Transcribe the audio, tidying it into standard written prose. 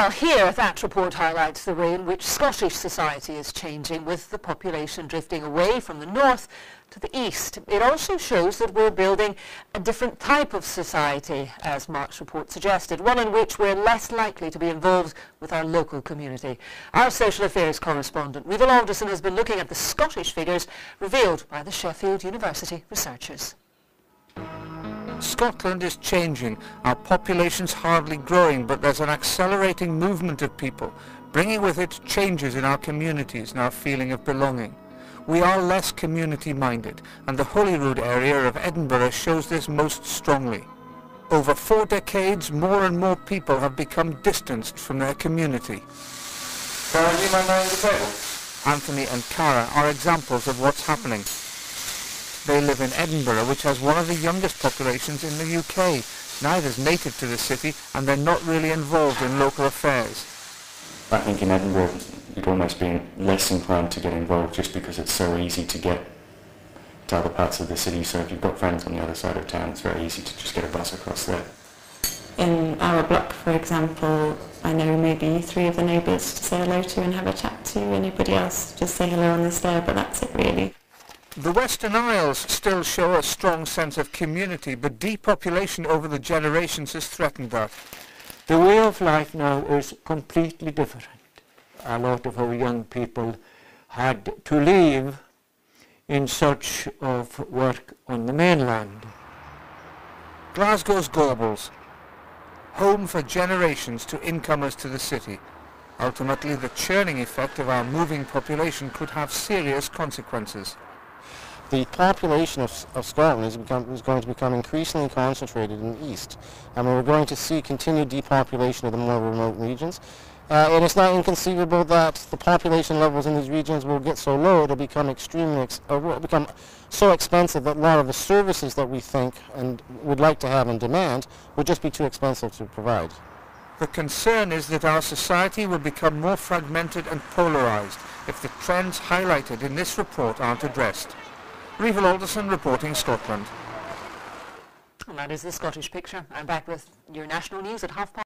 Well, here that report highlights the way in which Scottish society is changing, with the population drifting away from the north to the east. It also shows that we're building a different type of society, as Mark's report suggested, one in which we're less likely to be involved with our local community. Our social affairs correspondent, Reva Alderson, has been looking at the Scottish figures revealed by the Sheffield University researchers. Scotland is changing. Our population's hardly growing, but there's an accelerating movement of people, bringing with it changes in our communities and our feeling of belonging. We are less community-minded, and the Holyrood area of Edinburgh shows this most strongly. Over 4 decades, more and more people have become distanced from their community. Anthony and Cara are examples of what's happening. They live in Edinburgh, which has one of the youngest populations in the UK. Neither's native to the city, and they're not really involved in local affairs. I think in Edinburgh you'd almost be less inclined to get involved just because it's so easy to get to other parts of the city. So if you've got friends on the other side of town, it's very easy to just get a bus across there. In our block, for example, I know maybe 3 of the neighbours to say hello to and have a chat to. Anybody else just say hello on the stair, but that's it really. The Western Isles still show a strong sense of community, but depopulation over the generations has threatened that. The way of life now is completely different. A lot of our young people had to leave in search of work on the mainland. Glasgow's Gorbals, home for generations to incomers to the city. Ultimately, the churning effect of our moving population could have serious consequences. The population of Scotland is going to become increasingly concentrated in the east, and we're going to see continued depopulation of the more remote regions. And it's not inconceivable that the population levels in these regions will get so low it'll become will become so expensive that a lot of the services that we think and would like to have in demand would just be too expensive to provide. The concern is that our society will become more fragmented and polarised if the trends highlighted in this report aren't addressed. Reva Alderson reporting Scotland. And that is the Scottish picture. I'm back with your national news at 12:30.